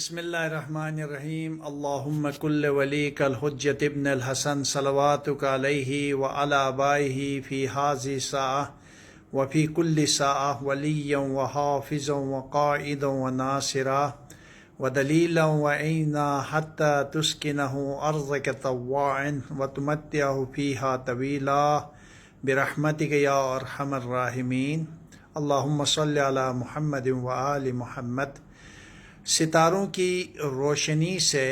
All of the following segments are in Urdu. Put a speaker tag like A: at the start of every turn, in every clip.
A: بسم اللہ الرحمن الرحیم اللہم کل ولیک الحجت ابن الحسن صلواتک علیہ وعلی آبائہ فی حاضی ساعہ وفی کل ساعہ ولیا وحافظا وقائدا وناصرا ودلیلا وعینا حتی تسکنہ ارضک طواعا وتمتعہ فیہا طویلا برحمتک یا ارحم الراحمین اللہم صلی علی محمد وآل محمد۔ ستاروں کی روشنی سے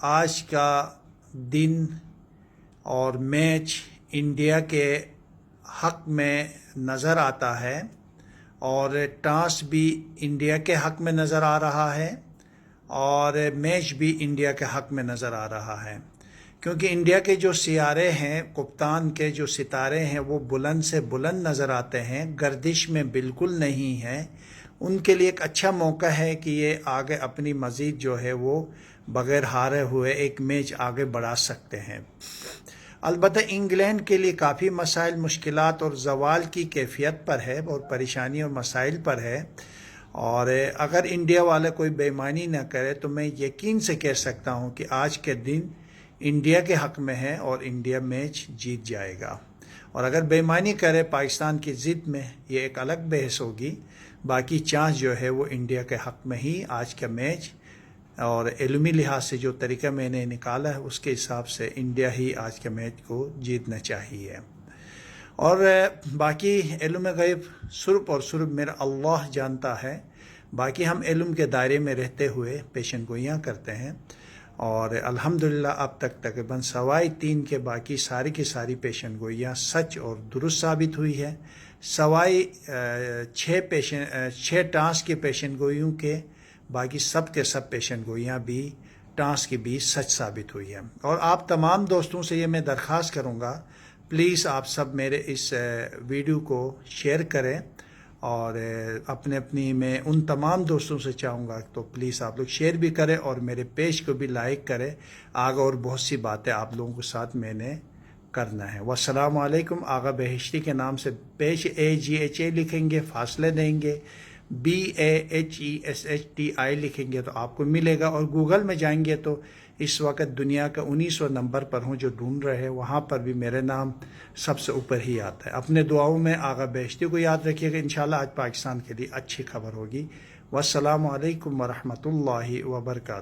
A: آج کا دن اور میچ انڈیا کے حق میں نظر آتا ہے، اور ٹاس بھی انڈیا کے حق میں نظر آ رہا ہے اور میچ بھی انڈیا کے حق میں نظر آ رہا ہے، کیونکہ انڈیا کے جو سیارے ہیں، کپتان کے جو ستارے ہیں، وہ بلند سے بلند نظر آتے ہیں، گردش میں بالکل نہیں ہیں۔ ان کے لیے ایک اچھا موقع ہے کہ یہ آگے اپنی مزید جو ہے وہ بغیر ہارے ہوئے ایک میچ آگے بڑھا سکتے ہیں۔ البتہ انگلینڈ کے لیے کافی مسائل، مشکلات اور زوال کی کیفیت پر ہے، اور پریشانی اور مسائل پر ہے، اور اگر انڈیا والے کوئی بے ایمانی نہ کرے تو میں یقین سے کہہ سکتا ہوں کہ آج کے دن انڈیا کے حق میں ہے اور انڈیا میچ جیت جائے گا، اور اگر بے ایمانی کرے پاکستان کی ضد میں، یہ ایک الگ بحث ہوگی۔ باقی چانس جو ہے وہ انڈیا کے حق میں ہی آج کا میچ، اور علمی لحاظ سے جو طریقہ میں نے نکالا ہے اس کے حساب سے انڈیا ہی آج کے میچ کو جیتنا چاہیے۔ اور باقی علم غیب سرب اور سرب میرا اللہ جانتا ہے، باقی ہم علم کے دائرے میں رہتے ہوئے پیشن گوئیاں کرتے ہیں، اور الحمدللہ اب تک تقریباً سوائے 3 کے باقی ساری کی ساری پیشن گوئیاں سچ اور درست ثابت ہوئی ہے، سوائے 6 ٹاس کی پیشن گوئیوں کے باقی سب کے سب پیشن گوئیاں بھی ٹاس کی بھی سچ ثابت ہوئی ہے۔ اور آپ تمام دوستوں سے یہ میں درخواست کروں گا، پلیز آپ سب میرے اس ویڈیو کو شیئر کریں، اور اپنی میں ان تمام دوستوں سے چاہوں گا تو پلیز آپ لوگ شیئر بھی کریں اور میرے پیج کو بھی لائک کریں، آگے اور بہت سی باتیں آپ لوگوں کے ساتھ میں نے کرنا ہے۔ والسلام علیکم۔ آغا بہشتی کے نام سے پیج AGHA لکھیں گے، فاصلے دیں گے، BAHESHTI لکھیں گے تو آپ کو ملے گا، اور گوگل میں جائیں گے تو اس وقت دنیا کا 1900 نمبر پر ہوں جو ڈھونڈ رہے ہیں، وہاں پر بھی میرے نام سب سے اوپر ہی آتا ہے۔ اپنے دعاؤں میں آغا بہشتی کو یاد رکھیے گا، انشاءاللہ آج پاکستان کے لیے اچھی خبر ہوگی۔ والسلام علیکم ورحمۃ اللہ وبرکاتہ۔